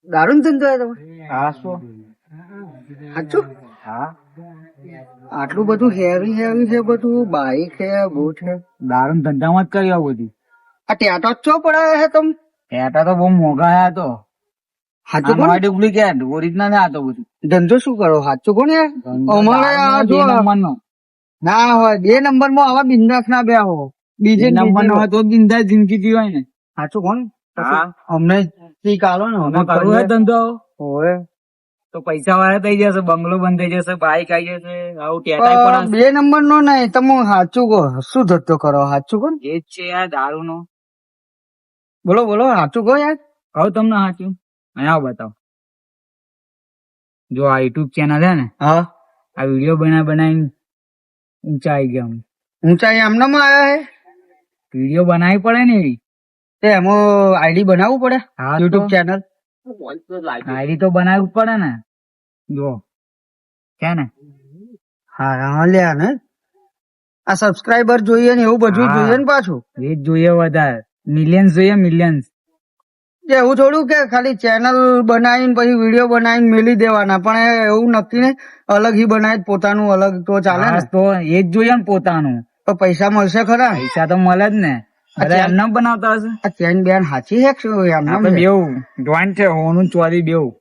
દારૂ ધંધો તમે? હા શું? સાચું? હા, આટલું બધું હેવી હેવી છે, બધું બાઈક છે, બૂટ છે. દારૂ ધંધામાં જ કરી આવું બધું. આ ટેટો ચો પડાયા છે તમે? એટા તો બહુ મોંઘા આયા તો. સાચું કોણ? ડુપ્લિકેટ ઓરિજિનલ આ તો બધું. ધંધો શું કરો? સાચું કોણ યાર? અમારે આ જો નંબરનો ના હોય 2 નંબરમાં આવા બિંદાસ ના બે હો. બીજે નંબરનો હોય તો બિંદાસ જિંદગી જીવાય ને. સાચું કોણ? હા. અમને શીખ આલો ને. અમે કરવું હોય ધંધો હોય તો પૈસા વાળા થઈ જશે, બંગલો બંધ થઈ જશે, બાઈક આવી જશે, આવું ટેટાઈ પણ 2 નંબર નો નહીં. તમે સાચું કહો, શું ધંધો કરો? સાચું કોણ? એ જ છે યાર દારૂ નો. બોલો બોલો, સાચું કહો યાર. કહું તમને સાચું? અહીંયા બતાવો. જો આ યુટ્યુબ ચેનલ છે ને, હા, આ વિડીયો બનાવીને ઊંચા આવી ગયા અમે. ઊંચાઈ આમનામાં આયા છે. વિડીયો બનાવી પડે ને એવી. તે એમાં આઈડી બનાવવું પડે? હા, યુટ્યુબ ચેનલ આઈડી તો બનાવવું જ પડે ને. જો છે ને. હા લ્યા ને. આ સબસ્ક્રાઇબર જોઈએ ને એવું બધું હા. જોઈએ ને પાછું. એ જ જોઈએ વધારે. મિલિયન્સ જોઈએ, મિલિયન્સ. એવું થોડું કે ખાલી ચેનલ બનાવીને પછી વિડીયો બનાવીને મેલી દેવાના, પણ એવું નક્કી ને અલગ ही બનાવી પોતાનું અલગ તો ચાલે ને. તો એ જ જોઈએ ને પોતાનું. તો પૈસા મળશે ખરા? પૈસા તો મળે જ ને. અરે એમને બનાવતા હશે. આ ચેન બેન સાચી છે કે શું? આપણે એમને બેવું જોઈન્ટ છે, હોનું ચોરી બેવું.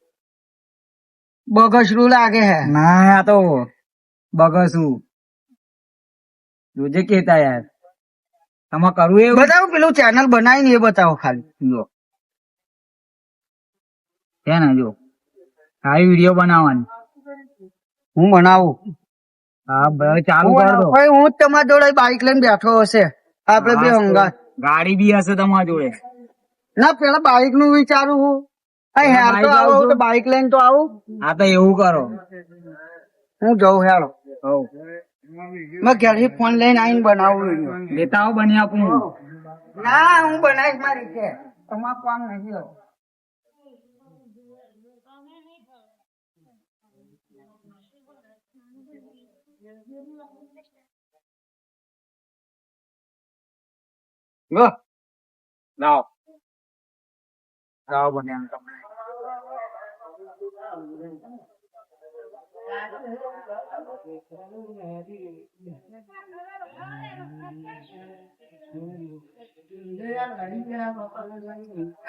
બગસરું લાગે હે. ના આ તો બગસું જોજે કેતા યાર. તમારે કરવું એવું? બતાવો પેલું ચેનલ બનાવીને એ બતાવો ખાલી. જો છે ને, જો આવી વિડીયો બનાવવાની. હું બનાવું. હા ભાઈ ચાલુ કર દો. હું જ તમારા જોડે બાઈક લઈને બેઠો હશે, આપડે બે હંગા. ગાડી બી હશે તમારા જોડે. ના પેલા બાઈક નું વિચારું હું. હેર તો આવું તો બાઈક લઈને તો આવું. હા તો એવું કરો. હું જઉં હેરો. હવ મેં ઘરેથી ફોન લઈને આવીને બનાવું video. લેતા આવો બની આપું. ના હું બનાવીશ મારી છે, તમારું કામ નહીં. લાવો લાવો બની આમ તમને.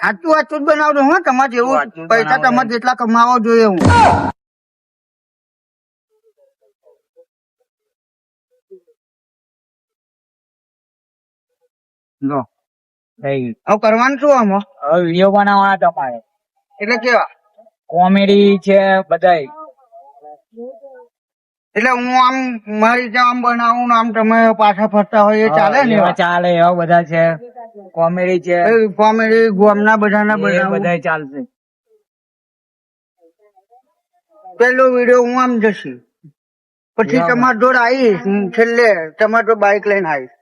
સાચું સાચું જ બનાવજો હો. તમારે જેવું પૈસા તમારે જેટલા કમાવો જોઈએ હું. લો થઈ ગયું. હવે કરવાનું શું આમાં? હવે વિડીયો બનાવવાના તમારે. એટલે કેવા? કોમેડી છે બધાય. એટલે હું આમ મારી રીતે આમ બનાવું ને આમ તમે પાછા ફરતા હોય એ ચાલે ને? એવા ચાલે, એવા બધા છે. કોમેડી છે, કોમેડી ગોમના બધાના એ બનાવું. બધાય ચાલશે. પેલો વિડીયો હું આમ જશે, પછી તમારા જોડે આવીશ છેલ્લે, તમારા જોડે બાઈક લઈને આવીશ.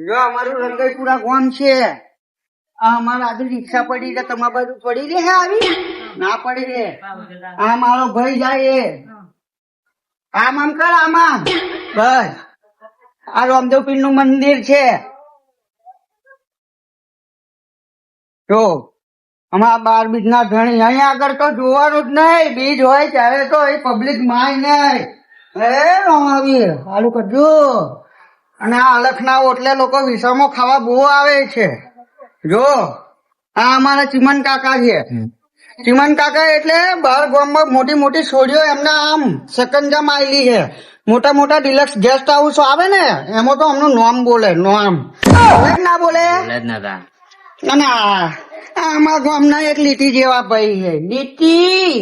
જો અમારું રંગાઈપુરા ગામ છે. આ અમારા આજે રિક્ષા પડી છે, તમારા બાજુ પડી રે હે આવી? ના પડી રે. આ મારો ભાઈ જાય આમ આમ કર, આમાં બસ. આ રામદેવ પીર નું મંદિર છે. જો અમારા 12 બીજ ના ધણી અહીંયા આગળ તો જોવાનું જ નહીં. બીજ હોય ત્યારે તો એ પબ્લિક માય નહીં. આવી હાલું કરજો. અને આ અલખ ના ઓટલે લોકો વિસામો ખાવા બહુ આવે છે. જો આ અમારા ચીમન કાકા છે. ચીમન કાકા એટલે બહાર ગામમાં મોટી મોટી છોડીઓ એમના આમ સકંજા માયલી છે. મોટા મોટા ડિલક્સ ગેસ્ટ હાઉસ આવે ને એમાં તો અમનું નામ બોલે. નામ બોલે ના બોલે? અને આમાં ગામના એક લીટી જેવા ભાઈ છે. લીટી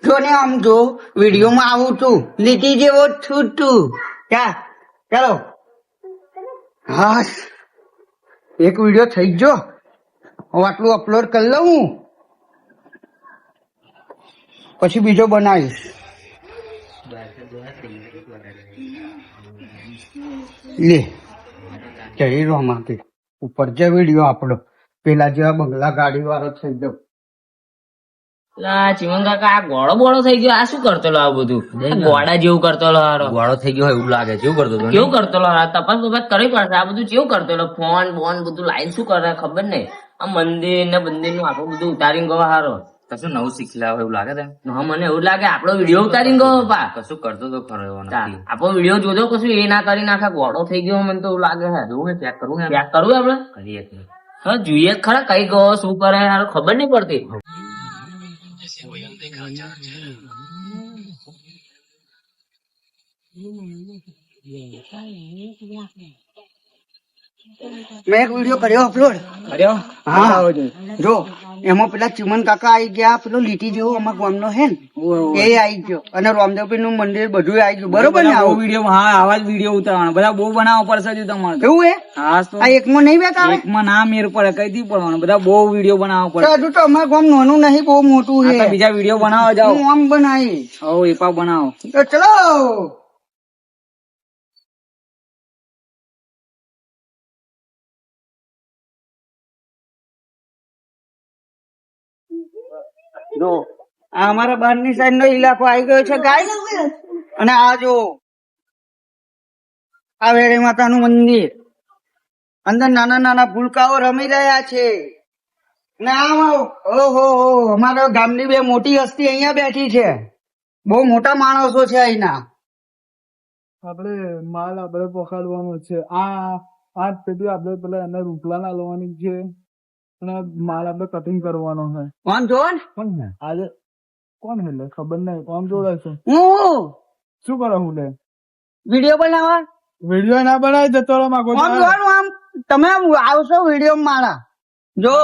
જો ને આમ જો વિડીયો માં આવું છું, લીટી જેવો જ છું તું. ચાલો હા, એક વિડીયો થઈ ગયો. હવે આટલું અપલોડ કરી લઉં, પછી બીજો બનાવીશ. લે જઈ રહ્યો માંથી ઉપર જે વિડીયો આપણો પેલા જેવા બંગલા ગાડી વાળો થઈ ગયો. લા ચીમન કાકા આ ગોળો બોળો થઈ ગયો, આ શું કરતો લો આ બધું? આ ગોળા જેવું કરતો લો હારો. ગોળો થઈ ગયો હોય એવું લાગે, કેવું કરતો હતો ને? કેવું કરતો લો? આ તપાસ બપાસ કરવી પડશે. આ બધું કેવું કરતો લો? ફોન બોન બધું લાઈન શું કરે ખબર નહીં. આ મંદિર ને બંદિર નું આખું બધું ઉતારીને ગયો હારો. કશું નવું શીખલા હોય એવું લાગે તને? હા મને એવું લાગે આપણો વિડીયો ઉતારીને ગયો પા. કશું કરતો તો ખરો એવો ચાલ, નથી. આપણો વિડીયો જોજો કશું એ ના કરી નાખે, ગોળો થઈ ગયો મને તો એવું લાગે છે. જોવું ચેક કરવું ને ચેક કરવું આપડે? કરીએ જ. હા જોઈએ જ ખરા કઈ ગયો શું કરે હારો ખબર નહીં પડતી. મેં એક વિડીયો કર્યો અપલોડ. કર્યો? હા જો એમાં પેલા ચીમન કાકા આવી ગયા, પેલો લીટી જેવો અમારા ગામનો હે ને એ આવી ગયો, અને રામદેવપીર નું મંદિર બધું આવી ગયું. બરોબર ને? બહુ આવું વિડીયો, હા આવા જ વિડીયો ઉતારવાના, બધા બહુ બનાવવા પડશે હજુ તમારે. એવું હે? હા તો આ એકમાં નહીં બેતા એકમાં ના મેર પડે, કઈ થી પડવાનું, બધા બહુ વિડીયો બનાવવા પડે. હજુ તો અમારું ગામ નાનું નહીં, બહુ મોટું આ તો છે. બીજા વિડીયો બનાવો જાઓ. હું આમ બનાવી હો એપા બનાવો. તો ચલો. જો આ અમારા બહારની સાઈડ નો ઇલાકો આવી ગયો છે ગાય, અને આ જો આ વેળી માતાનું મંદિર, અંદર નાના નાના ભૂલકાઓ રમી રહ્યા છે. ને આમ ઓહો અમારા ગામની બે મોટી હસ્તી અહીંયા બેઠી છે, બહુ મોટા માણસો છે અહીંના. આપણે માલ આપણે પકડવાનો છે. આ પેટી આપણે પેલા એના રૂપલા ના લેવાની છે, અને માલ આપણે કટિંગ કરવાનો છે. કોણ જો ને? કોણ છે આજે? કોણ છે લે? ખબર નહીં. કોણ જોડે છે? હું શું કરો હું લે? વિડીયો બનાવવા. વિડીયો ના બનાવી જતો રહો માગો આમ જોવાનું, આમ તમે આમ આવશો વિડીયો મારા જો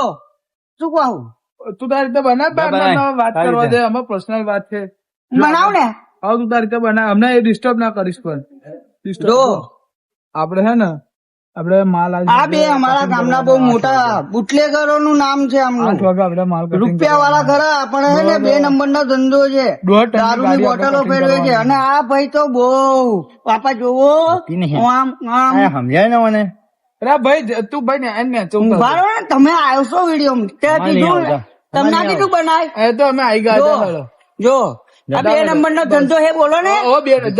શું કહું. તું તારી રીતે બનાવ. વાત કરવા દે, અમે પર્સનલ વાત છે. બનાવ ને. હા તું તારી રીતે બનાવ, અમને એ ડિસ્ટર્બ ના કરીશ. પણ જો આપડે હે ને આપડે માલ આ બે અમારા ગામના બહુ મોટા બુટલેગરો નું નામ છે. આમનું આપડે માલ રૂપિયા વાળા ખરા, પણ હે ને 2 નંબર નો ધંધો છે. દારૂની બોટલો ફેરવે છે, અને આ ભાઈ તો બહુ પાપા જોવો આમ આમ સમજાય ને મને. અરે ભાઈ તું ભાઈ ને ઉભા રહો ને, તમે આવશો વિડીયો કીધું તમને કીધું બનાય. એ તો અમે આવી ગયા. જો આ 2 નંબર નો ધંધો હે, બોલો ને. ઓ બે નંબર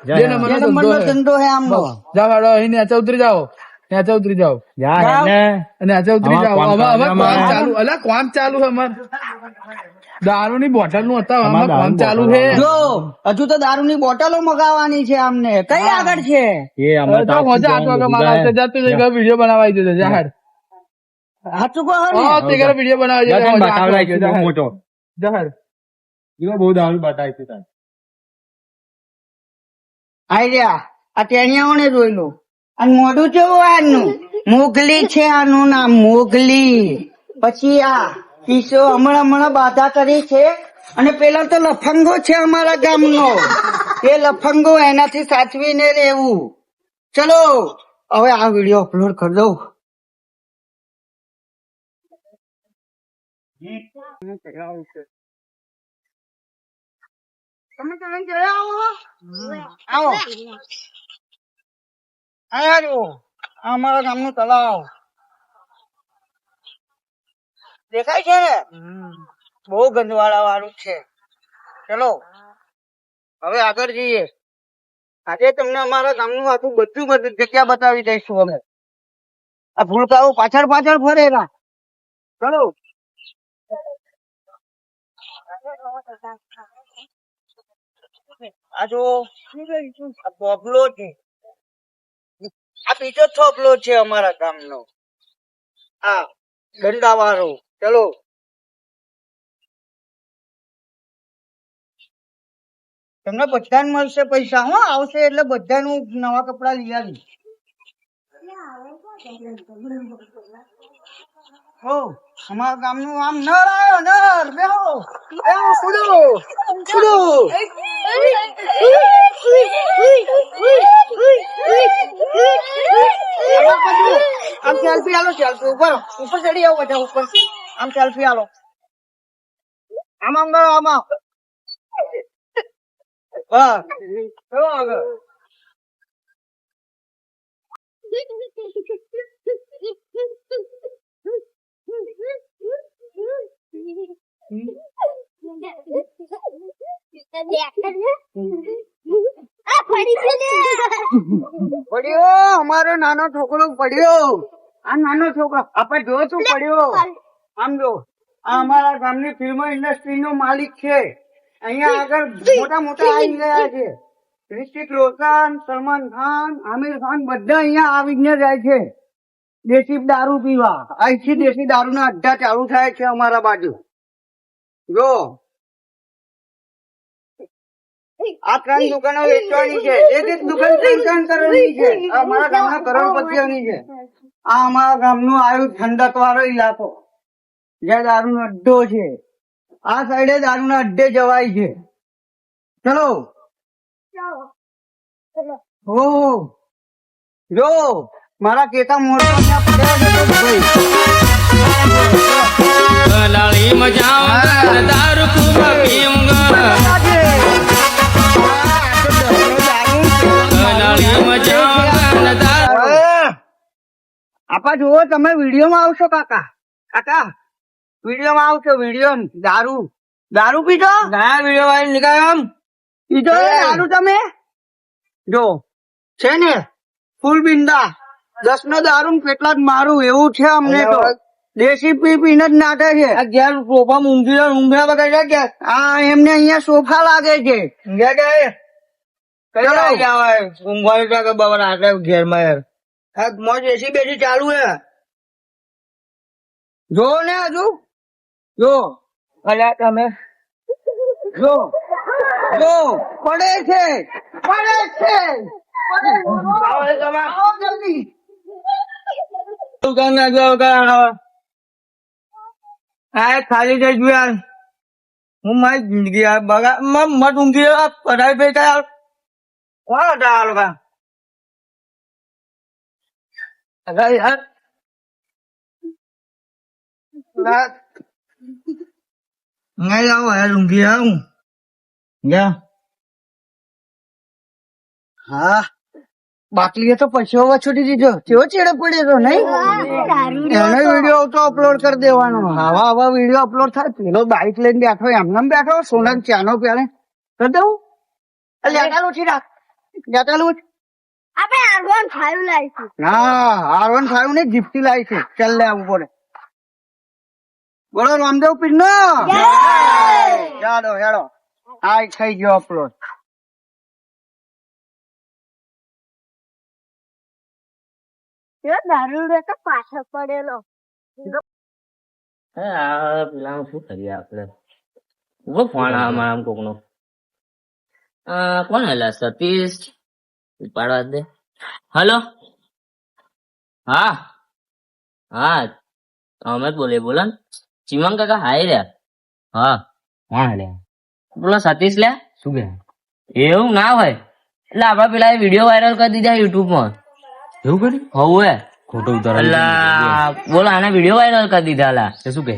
2 નંબર નો ધંધો હે આમનો. જાઓ અહીં નેચા ઉતરી જાઓ, નેચા ઉતરી જાઓ, નેચા ઉતરી જાઓ. કામ ચાલુ, અલા કામ ચાલુ છે અમાર. દારૂ ની બોટલ નું હતા, અમાર કામ ચાલુ છે. જો હજુ તો દારૂની બોટલો મગાવવાની છે અમને. કઈ આગળ છે? મજા 8 વાગે માલ આવશે. જાતું વિડીયો બનાવાઈ જશે. જાહેર સાચું કહો ને. હા તે ઘરે વિડીયો બનાવી જાહેર. બહુ દારૂ બતાવી છે. આઈડિયા આ ટેણિયાઓને જોઈ લો. અને મોઢું કેવું આનું? મોગલી છે આનું નામ, મોગલી. પછી આ કિસ્સો હમણાં બાધા કરી છે. અને પેલા તો લફંગો છે અમારા ગામનો, એ લફંગો, એનાથી સાચવીને રહેવું. ચલો હવે આ વિડીયો અપલોડ કરી દઉં. તમે જોયા આવો અહીંયા જુઓ, આ અમારા ગામનું તળાવ દેખાય છે ને? બહુ ગંદવાળા વાળું છે. ચલો હવે આગળ જઈએ. આજે તમને અમારા ગામનું આખું બધું જગ્યા બતાવી દઈશું અમે. આ ભૂલકાઓ પાછળ પાછળ ફરેલા. ચલો આ જો આ બોબલો છે, આ બીજો થોપલો છે અમારા ગામનો, આ દંડા વાળો. ચલો તમને બધાને મળશે પૈસા. હા આવશે એટલે બધાનું નવા કપડા લઈ આવી. હો અમારા ગામનું આમ નર આવ્યો, નર બેહો બેહો, કૂદો કૂદો. આમ સેલ્ફી આલો, સેલ્ફી ઉપર ઉપર ચડી આવો બધા ઉપર. આમ સેલ્ફી આલો, આમ આમ કરો, આમાં બસ. ચલો આગળ. પડ્યો અમારો નાનો છોકરો પડ્યો. આ નાનો છોકરો આપણે જો તું પડ્યો. આમ જો આ અમારા ગામની ફિલ્મ ઇન્ડસ્ટ્રી નો માલિક છે. અહીંયા આગળ મોટા મોટા આવી ગયા છે. ઋતિક રોશન, સલમાન ખાન, આમિર ખાન બધા અહીંયા આવીને જાય છે દેશી દારૂ પીવા. અહીંથી દેશી દારૂ ના અડ્ડા ચાલુ થાય છે અમારા બાજુ. જો આ 3 દુકાનો વેચવાની છે. એક એક દુકાન 3 કરોડની છે. આ અમારા ગામના કરોડપતિઓની છે. આ અમારા ગામનું આવ્યું ઠંડક વાળો ઇલાકો જ્યાં દારૂ નો અડ્ડો છે. આ સાઈડે દારૂ ના અડ્ડે જવાય છે. ચલો હો જો મારા કેતા મોરબા ત્યાં પડ્યા છે તો ભાઈ. ગલાળી મજાવ દારૂ ખૂબ પીઉંગા ગલાળી મજાવ દારૂ. આપા જુઓ તમે વિડીયો માં આવશો કાકા. કાકા વિડીયો માં આવશો. વિડીયો દારૂ દારૂ પીધો વિડીયો વાળી નીકળ્યો આમ પીધો દારૂ તમે જો છે ને ફૂલ બિંદા 10 નો દારૂ કેટલા જ મારું એવું છે અમને તો. દેશી પી પીને જ નાટે છે. ઘેર સોફા ઊંઘ્યા વગર ગયા. હા એમને અહીંયા સોફા લાગે છે. ઘેર માં મોજ એસી બેસી ચાલુ હે. જો ને હજુ જો અલ્યા તમે જો જો પડે છે પડે છે. આવો જલ્દી. દુકાન ના ખાલી થઈ ગયું યાર. હું મારી જિંદગી યાર બગા મત ઊંઘી પઢાઈ બેઠા યાર. કોણ હતા આ લોકો? યાર નહીં આવો યાર ઊંઘી આવું. હા બાટલીએ તો પછો છોડી દીધો. કેવો ચેડે પડ્યો તો નહીં? એનો વિડીયો તો અપલોડ કરી દેવાનો. આવા વિડીયો અપલોડ થાય. પેલો બાઈક લઈને બેઠો એમને બેઠો સોના ચાનો પેલે કરી દઉં. લેટાલું છે રાખ લેટાલું. હા R15 ને જીપ્સી લાવી છે. ચાલ લે આવું પડે. બોલો રામદેવ પીર નો હેડો હેડો. આ થઈ ગયો અપલોડ. દારૂ તો પાછળ પડેલો. પેલા શું કરીએ આપડે? ઉભો ફોન આમ કોક નો. કોણ હેલા સતીશ ઉપાડવા દે. હલો હા હા અમે જ બોલીએ. બોલો ને ચીમંગ કાકા હાય રે. હા કોણ લે બોલો સતીશ લે. શું કે એવું ના હોય એટલે આપડા પેલા વિડીયો વાયરલ કરી દીધા યુટ્યુબ માં. એવું કર્યું? હવે ખોટું ઉતાર. અલ્લા બોલો આના વિડીયો વાયરલ કરી દીધા. લા શું કહે?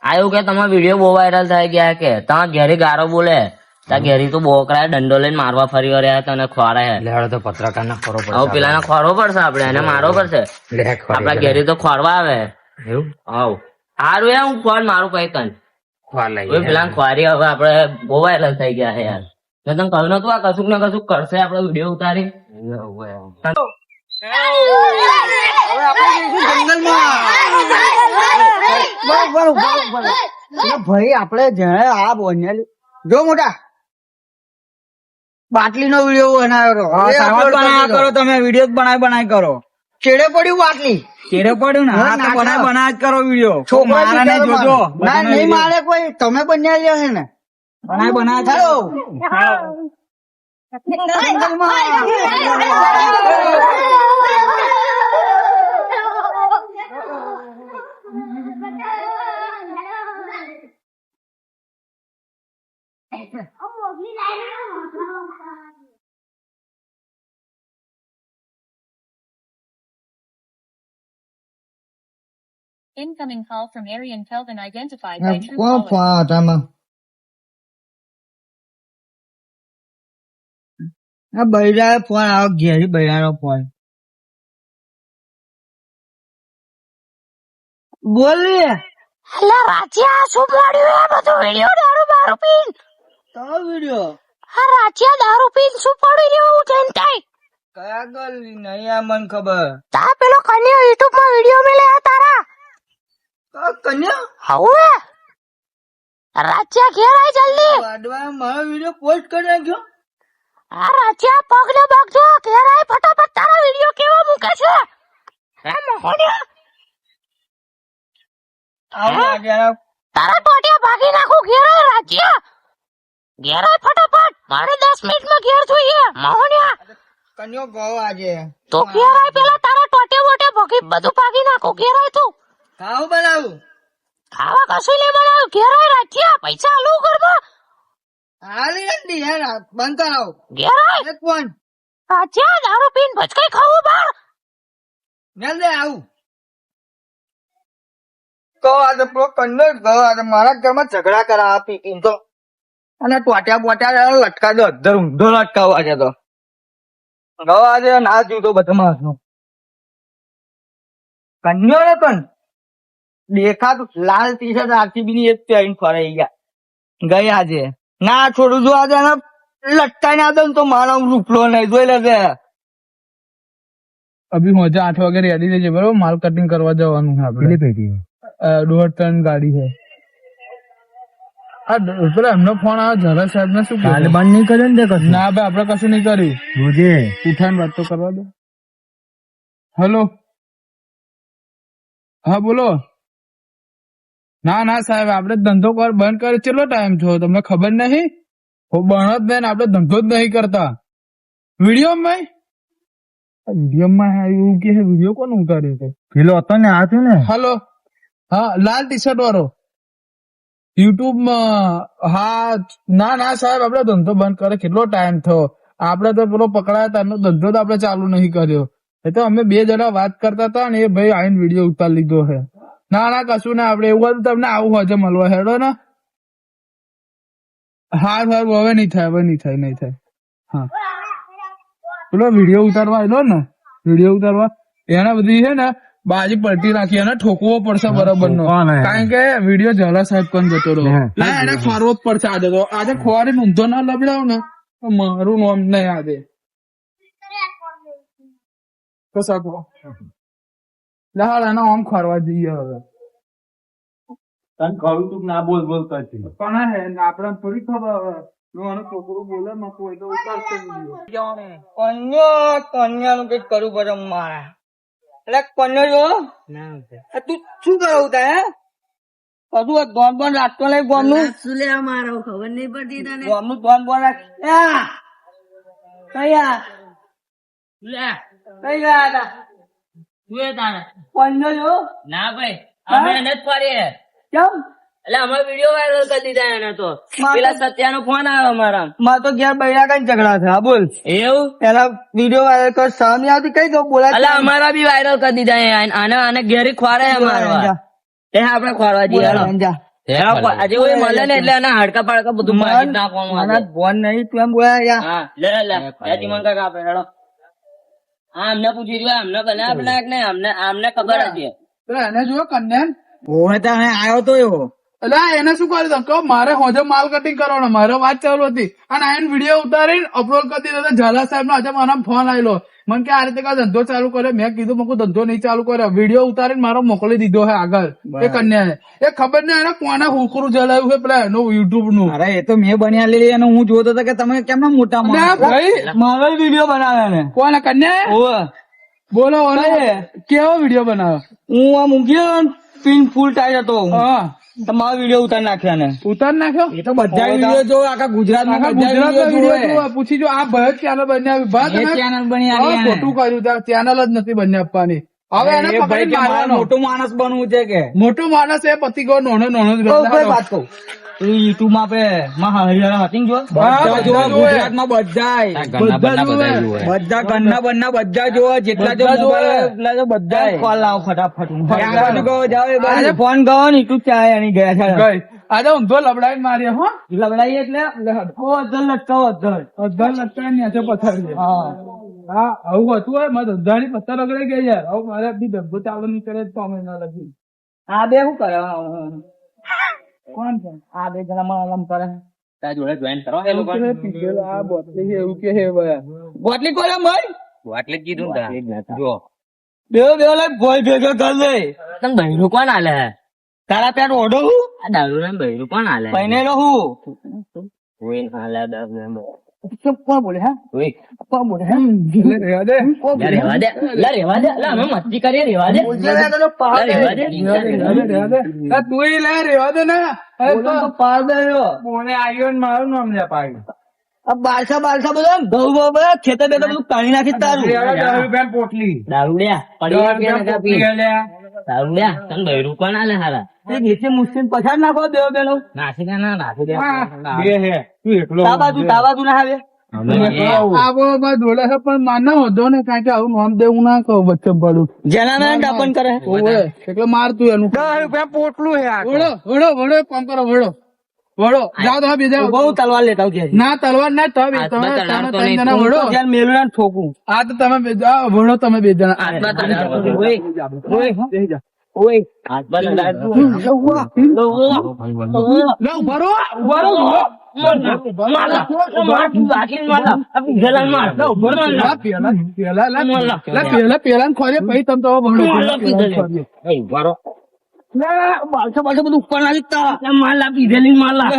આયું કે તમારો વિડીયો બહુ વાયરલ થાય ગયા કે તમારા ઘેરી ગારો બોલે. તા ઘેરી તો બોકરા દંડો લઈને મારવા ફરી વળ્યા તને ખોરા હે. લેડો તો પત્રકાર ના ખોરો પડે. હવે પેલા ખોરવો પડશે આપડે એને મારવો પડશે. આપડા ઘેરી તો ખોરવા આવે. એવું હવ હારું યાર હું ફોન મારું કઈ કન ખોર લઈ પેલા ખોરી હવે આપડે બહુ વાયરલ થઈ ગયા છે યાર. મેં તને કહ્યું નતું આ કશુંક ને કશુંક કરશે આપડે વિડીયો ઉતારી. હવે આપણે જઈશું જંગલમાં. ભાઈ આપણે જણે આ બોનેલી જો મોટા બાટલી નો વિડીયો બનાવ્યો કરો. તમે વિડીયો બનાવી કરો. ચેડે પડ્યું બાટલી ચેડે પડ્યું ને બનાવ જ કરો વિડીયો. છોકરા નહીં મારે કોઈ. તમે બનાવી છે ને બનાવ ચાલો Incoming call from Arian Kelvin identified by Truecaller. બૈરા ફોન આવો. ઘેરી બૈરાનો ફોન બોલ. અલા રાચિયા શું પડ્યું એ બધું વિડિયો દારૂ બારૂ પીન કયો વિડીયો? આ રાચિયા દારૂ પીન શું પડી રહ્યું જનતાઈ કયા ગલી નહીં આ મને ખબર. તા પેલો કન્યો યુટ્યુબ માં વિડિયો મેલે તારા કન્યા હવે રાચિયા ઘેર આય જલ્દી વાડવા મારો વિડીયો પોસ્ટ કરી નાખ્યો. આ રાચિયા પગ ને પગ જો ઘેર આય ફટાફટ તારા વિડિયો કેવો મૂકે છે એ મોહણિયા આવું આજે આ તારા ટોટિયા ભાગી નાખું ઘેર આય રાચિયા ઘેર આય ફટાફટ મારે 10 મિનિટમાં ઘેર જોઈએ મોહણિયા કન્યો ગયો આજે. તો ઘેર આય પેલા તારા ટોટે બોટે ભગી બધું ભાગી નાખું ઘેર આય તું ખાવું બનાવું? ખાવા કશું નહીં બનાવ્યું ઘેર આય રાચિયા પૈસા આલુ ઘરમાં હાલી અંડી યાર બંધ કરાવો. ઘેર આય એક ફોન રાચિયા દારૂ પીન ભચકાઈ ખાવું બાર મેલ દે આવું. કહો આજે પેલો કન્યો જ ગયો આજે મારા ઘરમાં ઝઘડા કરાવવા પીપીને તો. અને ટોટ્યા બોટ્યા લટકા દો અધર ઊંધો લટકાવો આજે તો. ગયો આજે ના જીવતો બધા માણસનો. કન્યો ને પણ દેખાતું લાલ ટી શર્ટ આરસીબી ની એક પહેરીને ફરાઈ ગયા આજે. ના છોડું જો આજે એને લટકાઈ ના દઉં તો મારો રૂપલો નહીં જોઈ લેજે. અભી મજા 8 વાગે રેડી રહેજે બરોબર માલ કટિંગ કરવા જવાનું છે આપણે દોઢ ટન ગાડી છે આ પેલા એમનો ફોન આવે ઝરા સાહેબ ને શું બંધ નહીં કર્યો ને ના ભાઈ આપડે કશું નહીં કર્યું રોજે ઉઠાઈને વાત તો કરવા દો. હેલો હા બોલો. ના ના સાહેબ આપડે ધંધો બંધ કરે કેટલો ટાઈમ થયો તમને ખબર નહીં બનો જ નહીં આપડે ધંધો જ નહીં કરતા. વિડીયોમાં એવું કે વિડીયો કોણ ઉતાર્યો છે પેલો હતો ને આ છે ને હેલો હા લાલ ટી શર્ટ વાળો યુટ્યુબ માં હા ના ના સાહેબ આપડે ધંધો બંધ કરે કેટલો ટાઈમ થયો આપડે તો પેલો પકડાયા તારનો ધંધો તો આપડે ચાલુ નહીં કર્યો એ તો અમે 2 જણા વાત કરતા હતા ને એ ભાઈ આઈને વિડીયો ઉતાર લીધો છે. ના ના કશું ના આપડે એવું હતું તમને આવું હજે મળવા હેડો ને હા સારું હવે નહીં થાય હા પેલો વિડીયો ઉતારવા આવ્યો ને વિડીયો ઉતારવા એને બધી છે ને બાજી પલટી નાખી એને ઠોકવો પડશે બરાબર નો કારણ કે વિડીયો ઝાલા સાહેબ કોણ જતો રહ્યો એને ફરવો જ પડશે આજે તો આજે ખોવારી ઊંધો ના લબડાવ ને તો મારું નામ નહીં આજે તો શકો લાલ એના આમ ખોરવા જઈએ હવે તને કહું તું ના બોલ કરતી પણ હે આપડે થોડી ખબર હવે છોકરું બોલે માં કોઈ તો ઉતારશે કન્યા નું કઈક કરવું પડે મારે. એટલે કન્યો જો તું શું કરાવું તા હે બધું ગોમ બોન રાખતો નહીં ગોમ નું શું લે મારો ખબર નહીં પડતી તને ગોમ નું ગોમ બોન રાખ કઈ ગયા હતા કન્યો જો ના ભાઈ અમે એને જ પાડીએ કેમ એટલે અમારે વિડીયો વાયરલ કરી દીધા એને તો પેલા સત્યાનો ફોન આવ્યો અમારા મારે તો ઘેર બૈરા કઈ ઝઘડા થયા બોલ એવું એના વિડીયો વાયરલ કર સામે આવતી કઈ તો બોલા એટલે અમારા બી વાયરલ કરી દીધા આને ઘેરી ખોરે અમારવા તે આપડે ખોરવા જઈએ આજે કોઈ મળે ને એટલે એના હાડકા પાડકા બધું મારી નાખવાનું ફોન નહીં તું એમ બોલા હા લે ચીમન કાકા આપડે હેડો હા અમને પૂછી રહ્યો અમને બનાવ બનાવ ને અમને ખબર હતી એને જો કન્યા ઓહે તો આવ્યો તો એવો એટલે એને શું કર્યું તમે કહો મારે હોજે માલ કટિંગ કરવાનો મારે વાત ચાલુ હતી અને આ વિડીયો ઉતારીને અપલોડ કરી દીધો ઝાલા સાહેબ નો આજે મારા ફોન આવેલો મને કે આ રીતે કઈ ધંધો ચાલુ કરે મેં કીધું મકુ ધંધો નહીં ચાલુ કર્યો વિડીયો ઉતારીને મારો મોકલી દીધો છે આગળ એ કન્યાએ એ ખબર નહીં એને કોને હુકરું જલાવ્યું છે પેલા એનું યુટ્યુબ નું અરે એ તો મેં બન્યા લઈ અને હું જોતો હતો કે તમે કેમ મોટા ભાઈ મારો વિડીયો બનાવ્યા ને કોને કન્યા બોલો કેવો વિડીયો બનાવ્યો હું આ મૂક્યો પિન ફૂલ ટાઈટ હતો હા તમારો વિડીયો ઉતાર નાખ્યા ને ઉતાર નાખ્યો એ તો બધા વિડીયો જો આખા ગુજરાતમાં પૂછી જો આ ભય ચેનલ બન્યા ચેનલ બની ખોટું કર્યું ચેનલ જ નથી બની આપવાની હવે એને પકડી મારવાનો મોટો માણસ બનવું છે કે મોટો માણસ એ પતિ ગયો નાનો જ વાત કહું યુટ્યુબ માં આપડે હરિયાણા હતી જો ગુજરાત માં બધા ઘરના બન્ના બધા જોવા જેટલા જો બધા કોલ લાવો ફટાફટ ફોન ગયો ને તું ચાય એની ગયા છે આજે ઊંધો લબડાઈ માર્યો હો લબડાઈ એટલે અધર લટકાવો અધર લટકાઈ નીચે પથારી હા આવું હતું હોય મારે ધંધાની પથ્થર રગડાઈ ગયા યાર હવે મારે બી ધંધો ચાલુ નહીં કરે તો અમે ના લગી આ બે શું કરે કોણ છે આ બે જણા મળમ કરે તારા જોડે જોઈન કરો એ લોકો આ બોટલી છે એવું કે હે ભાઈ બોટલી કોલે મય એટલે જ કીધું ને તારા. જો બે બે લાય ભોય ભેગો કર લે તને બૈરું કોણ આલે હે? તારા પેટ ઓઢો હું આ દારૂ ને બૈરું કોણ આલે? પૈને રહું કોઈ ના આલે દારૂ ને બૈરું. કોણ બોલે હા કોઈ કોણ બોલે હા રહેવા દે લે રેવા દે લે રેવા દે લે અમે મસ્તી કરીએ રેવા દે લે રેવા દે રહેવા દે આ તુંય લે રહેવા દે ને તો પાર દે કોને આવ્યો ને મારું નામ લે પાડી આ બારસા બધા ઘઉં બહુ બધા ખેતર બેતર બધું પાણી નાખી તારું 10 રૂપિયા પોટલી દારૂ લે પડી 10 રૂપિયા પોટલી લ્યા દારૂ લે તને બૈરું કોણ આલે હારા? નીચે મુશ્કેલ પછાડ નાખો બે બેનો નાખી દે ના નાખી દે બે હે તું એકલો તા બાજુ ના આવે આવો દોડે છે પણ માનના હોતો ને કારણ કે આવું નામ દેવું ના કહું વચ્ચે પડું જેના ના ડાપણ કરે એટલે મારતું એનું 10 રૂપિયા પોટલું હે વડો વડો વડો કામ કરો વડો વડો જાઓ તમે બીજા બહુ તલવાર લેતા આવજે ના તલવાર ના તમે તમે ત્રણ જણા વડો જ્યાં મેલું ના ઠોકું આ તો તમે બે વડો તમે બે જણા હાથમાં તને ઓય ઓય હાથમાં તને લો ભરો પેલા ખોરે પછી તમે તો વડો બાલસા બધું ઉપર ના લીધા માલા પીધેલી માલા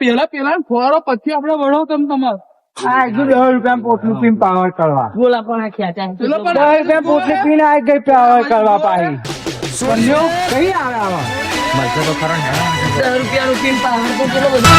પેલા ખોરો પછી આપડે વડો તમે તમારે 10 રૂપિયા પોટલું પીને પાવર કરવા બોલા પણ ખેંચાય 10 રૂપિયા પોટલી પીને આ ગઈ પાવર કરવા પાછી કઈ આવે આવા મળશે તો ખરો ને. 10 રૂપિયા નું પીન પાવર તો કેટલો બધો